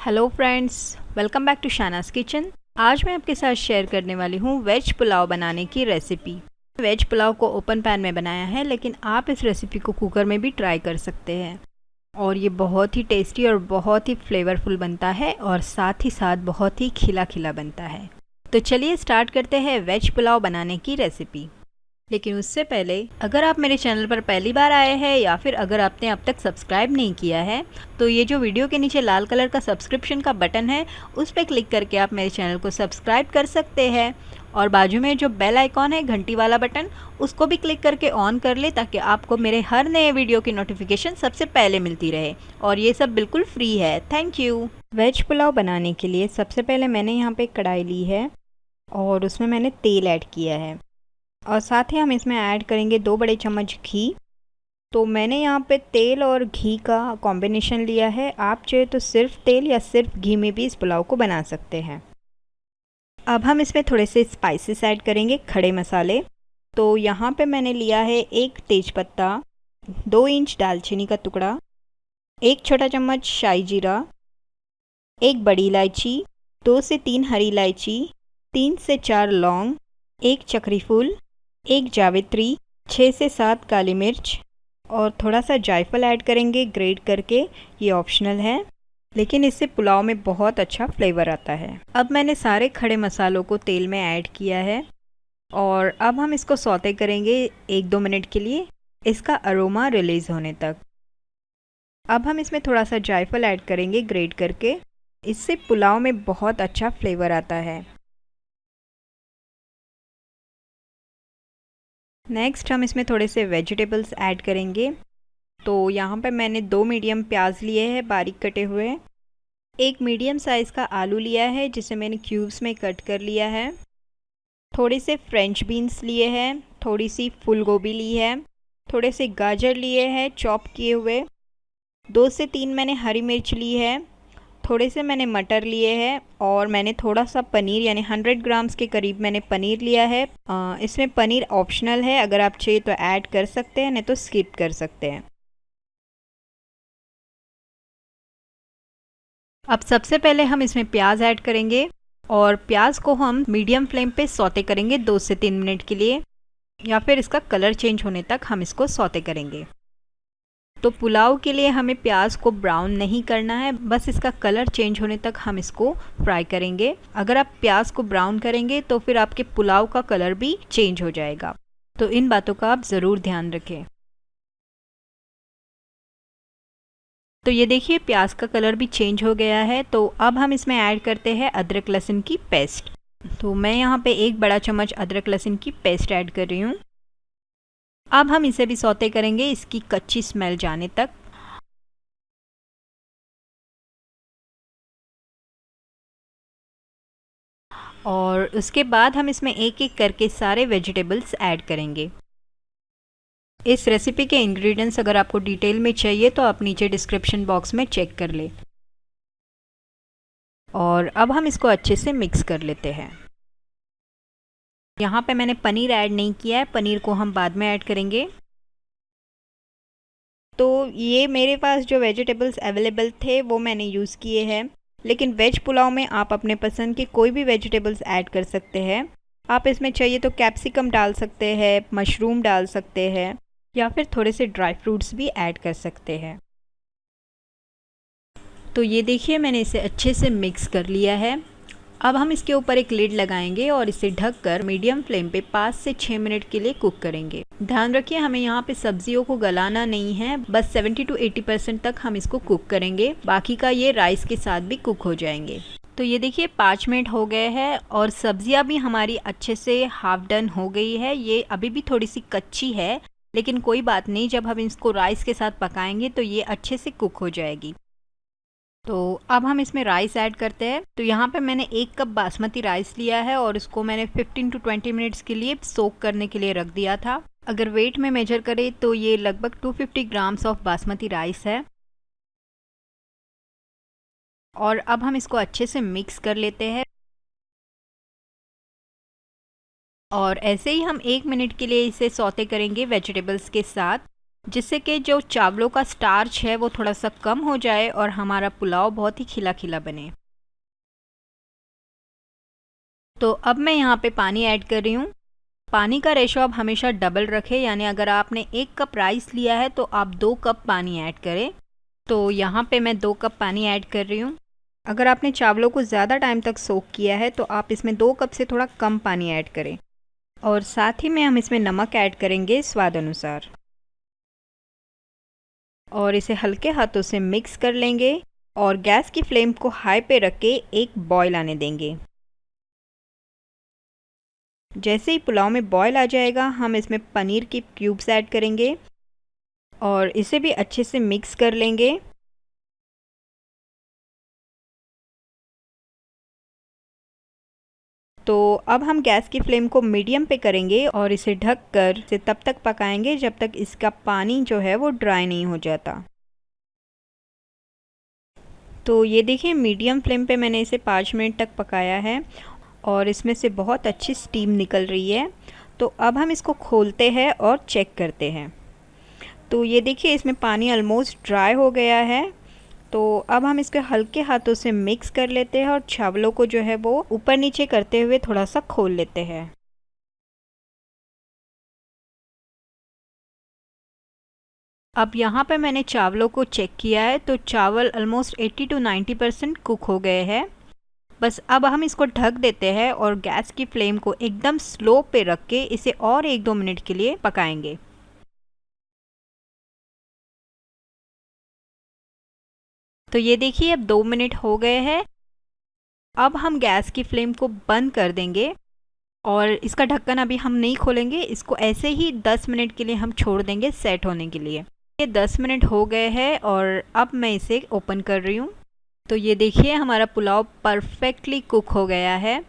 Hello friends, welcome back to Shana's kitchen. आज मैं आपके साथ शेयर करने वाली हूँ वेज पुलाव बनाने की रेसिपी। वेज पुलाव को ओपन पैन में बनाया है, लेकिन आप इस रेसिपी को कुकर में भी ट्राई कर सकते हैं और ये बहुत ही टेस्टी और बहुत ही फ्लेवरफुल बनता है और साथ ही साथ बहुत ही खिला खिला बनता है। तो चलिए स्टार्ट करते हैं वेज पुलाव बनाने की रेसिपी। लेकिन उससे पहले अगर आप मेरे चैनल पर पहली बार आए हैं या फिर अगर आपने अब तक सब्सक्राइब नहीं किया है तो ये जो वीडियो के नीचे लाल कलर का सब्सक्रिप्शन का बटन है उस पर क्लिक करके आप मेरे चैनल को सब्सक्राइब कर सकते हैं और बाजू में जो बेल आइकॉन है घंटी वाला बटन उसको भी क्लिक करके ऑन कर ले ताकि आपको मेरे हर नए वीडियो की नोटिफिकेशन सबसे पहले मिलती रहे और ये सब बिल्कुल फ्री है। Thank you. वेज पुलाव बनाने के लिए सबसे पहले मैंने यहाँ पे कढ़ाई ली है और उसमें मैंने तेल ऐड किया है और साथ ही हम इसमें ऐड करेंगे 2 बड़े चम्मच घी। तो मैंने यहाँ पे तेल और घी का कॉम्बिनेशन लिया है। आप चाहे तो सिर्फ तेल या सिर्फ घी में भी इस पुलाव को बना सकते हैं। अब हम इसमें थोड़े से स्पाइसेस ऐड करेंगे, खड़े मसाले। तो यहाँ पे मैंने लिया है 1 तेज़पत्ता, 2 इंच दालचीनी का टुकड़ा, 1 छोटा चम्मच शाही जीरा, 1 बड़ी इलायची, 2 से 3 हरी इलायची, 3 से 4 लौंग, 1 चक्री फूल, 1 जावित्री, 6 से 7 काली मिर्च और थोड़ा सा जायफल ऐड करेंगे ग्रेट करके। ये ऑप्शनल है, लेकिन इससे पुलाव में बहुत अच्छा फ्लेवर आता है। अब मैंने सारे खड़े मसालों को तेल में ऐड किया है और अब हम इसको सौते करेंगे 1-2 मिनट के लिए, इसका अरोमा रिलीज़ होने तक। अब हम इसमें थोड़ा सा जायफल ऐड करेंगे ग्रेट करके, इससे पुलाव में बहुत अच्छा फ्लेवर आता है। नेक्स्ट हम इसमें थोड़े से वेजिटेबल्स ऐड करेंगे। तो यहाँ पे मैंने 2 मीडियम प्याज लिए हैं बारीक कटे हुए, 1 मीडियम साइज़ का आलू लिया है जिसे मैंने क्यूब्स में कट कर लिया है, थोड़े से फ्रेंच बीन्स लिए हैं, थोड़ी सी फूल गोभी ली है, थोड़े से गाजर लिए हैं चॉप किए हुए, 2 से 3 मैंने हरी मिर्च ली है, थोड़े से मैंने मटर लिए हैं और मैंने थोड़ा सा पनीर यानी 100 ग्राम्स के करीब मैंने पनीर लिया है। इसमें पनीर ऑप्शनल है, अगर आप चाहिए तो ऐड कर सकते हैं, नहीं तो स्किप कर सकते हैं। अब सबसे पहले हम इसमें प्याज ऐड करेंगे और प्याज को हम मीडियम फ्लेम पे सौते करेंगे 2 से 3 मिनट के लिए, या फिर इसका कलर चेंज होने तक हम इसको सौते करेंगे। तो पुलाव के लिए हमें प्याज को ब्राउन नहीं करना है, बस इसका कलर चेंज होने तक हम इसको फ्राई करेंगे। अगर आप प्याज को ब्राउन करेंगे तो फिर आपके पुलाव का कलर भी चेंज हो जाएगा, तो इन बातों का आप ज़रूर ध्यान रखें। तो ये देखिए प्याज का कलर भी चेंज हो गया है। तो अब हम इसमें ऐड करते हैं अदरक लहसुन की पेस्ट। तो मैं यहाँ पे 1 बड़ा चम्मच अदरक लहसुन की पेस्ट ऐड कर रही हूँ। अब हम इसे भी सौते करेंगे इसकी कच्ची स्मेल जाने तक। और उसके बाद हम इसमें एक एक करके सारे वेजिटेबल्स ऐड करेंगे। इस रेसिपी के इंग्रेडिएंट्स अगर आपको डिटेल में चाहिए तो आप नीचे डिस्क्रिप्शन बॉक्स में चेक कर ले। और अब हम इसको अच्छे से मिक्स कर लेते हैं। यहाँ पे मैंने पनीर ऐड नहीं किया है, पनीर को हम बाद में ऐड करेंगे। तो ये मेरे पास जो वेजिटेबल्स अवेलेबल थे वो मैंने यूज़ किए हैं, लेकिन वेज पुलाव में आप अपने पसंद के कोई भी वेजिटेबल्स ऐड कर सकते हैं। आप इसमें चाहिए तो कैप्सिकम डाल सकते हैं, मशरूम डाल सकते हैं या फिर थोड़े से ड्राई फ्रूट्स भी ऐड कर सकते हैं। तो ये देखिए मैंने इसे अच्छे से मिक्स कर लिया है। अब हम इसके ऊपर एक लिड लगाएंगे और इसे ढककर मीडियम फ्लेम पे 5 से 6 मिनट के लिए कुक करेंगे। ध्यान रखिए हमें यहाँ पे सब्जियों को गलाना नहीं है, बस 70 to 80% तक हम इसको कुक करेंगे, बाकी का ये राइस के साथ भी कुक हो जाएंगे। तो ये देखिए 5 मिनट हो गए हैं और सब्जियाँ भी हमारी अच्छे से हाफ डन हो गई है। ये अभी भी थोड़ी सी कच्ची है, लेकिन कोई बात नहीं, जब हम इसको राइस के साथ पकाएंगे तो ये अच्छे से कुक हो जाएगी। तो अब हम इसमें राइस ऐड करते हैं। तो यहाँ पे मैंने 1 कप बासमती राइस लिया है और इसको मैंने 15 to 20 मिनट्स के लिए सोक करने के लिए रख दिया था। अगर वेट में मेजर करें तो ये लगभग 250 ग्राम्स ऑफ बासमती राइस है। और अब हम इसको अच्छे से मिक्स कर लेते हैं और ऐसे ही हम 1 मिनट के लिए इसे सौते करेंगे वेजिटेबल्स के साथ। जिससे कि जो चावलों का स्टार्च है वो थोड़ा सा कम हो जाए और हमारा पुलाव बहुत ही खिला खिला बने। तो अब मैं यहाँ पे पानी ऐड कर रही हूँ। पानी का रेशो आप हमेशा डबल रखें, यानी अगर आपने 1 कप राइस लिया है तो आप 2 कप पानी ऐड करें। तो यहाँ पे मैं 2 कप पानी ऐड कर रही हूँ। अगर आपने चावलों को ज़्यादा टाइम तक सोक किया है तो आप इसमें 2 कप से थोड़ा कम पानी ऐड करें। और साथ ही में हम इसमें नमक ऐड करेंगे स्वाद अनुसार, और इसे हल्के हाथों से मिक्स कर लेंगे और गैस की फ्लेम को हाई पे रख के एक बॉयल आने देंगे। जैसे ही पुलाव में बॉयल आ जाएगा हम इसमें पनीर की क्यूब्स ऐड करेंगे और इसे भी अच्छे से मिक्स कर लेंगे। तो अब हम गैस की फ्लेम को मीडियम पे करेंगे और इसे ढककर इसे तब तक पकाएंगे जब तक इसका पानी जो है वो ड्राई नहीं हो जाता। तो ये देखिए मीडियम फ्लेम पे मैंने इसे 5 मिनट तक पकाया है और इसमें से बहुत अच्छी स्टीम निकल रही है। तो अब हम इसको खोलते हैं और चेक करते हैं। तो ये देखिए इसमें पानी ऑलमोस्ट ड्राई हो गया है। तो अब हम इसके हल्के हाथों से मिक्स कर लेते हैं और चावलों को जो है वो ऊपर नीचे करते हुए थोड़ा सा खोल लेते हैं। अब यहाँ पे मैंने चावलों को चेक किया है तो चावल ऑलमोस्ट 80 to 90% कुक हो गए हैं। बस अब हम इसको ढक देते हैं और गैस की फ्लेम को एकदम स्लो पे रख के इसे और 1-2 मिनट के लिए पकाएंगे। तो ये देखिए अब 2 मिनट हो गए हैं। अब हम गैस की फ्लेम को बंद कर देंगे और इसका ढक्कन अभी हम नहीं खोलेंगे, इसको ऐसे ही 10 मिनट के लिए हम छोड़ देंगे सेट होने के लिए। ये 10 मिनट हो गए हैं और अब मैं इसे ओपन कर रही हूँ। तो ये देखिए हमारा पुलाव परफेक्टली कुक हो गया है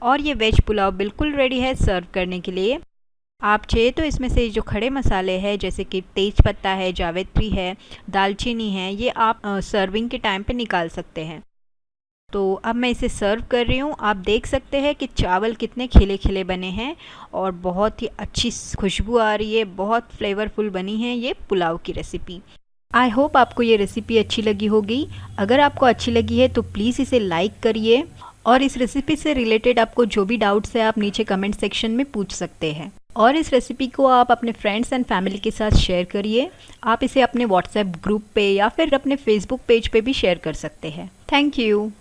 और ये वेज पुलाव बिल्कुल रेडी है सर्व करने के लिए। आप चाहे तो इसमें से जो खड़े मसाले हैं जैसे कि तेज पत्ता है, जावित्री है, दालचीनी है, ये आप सर्विंग के टाइम पे निकाल सकते हैं। तो अब मैं इसे सर्व कर रही हूँ। आप देख सकते हैं कि चावल कितने खिले खिले बने हैं और बहुत ही अच्छी खुशबू आ रही है, बहुत फ्लेवरफुल बनी है ये पुलाव की रेसिपी। आई होप आपको ये रेसिपी अच्छी लगी होगी। अगर आपको अच्छी लगी है तो प्लीज़ इसे लाइक करिए और इस रेसिपी से रिलेटेड आपको जो भी डाउट्स है आप नीचे कमेंट सेक्शन में पूछ सकते हैं। और इस रेसिपी को आप अपने फ्रेंड्स एंड फैमिली के साथ शेयर करिए। आप इसे अपने व्हाट्सएप ग्रुप पे या फिर अपने फेसबुक पेज पे भी शेयर कर सकते हैं। Thank you.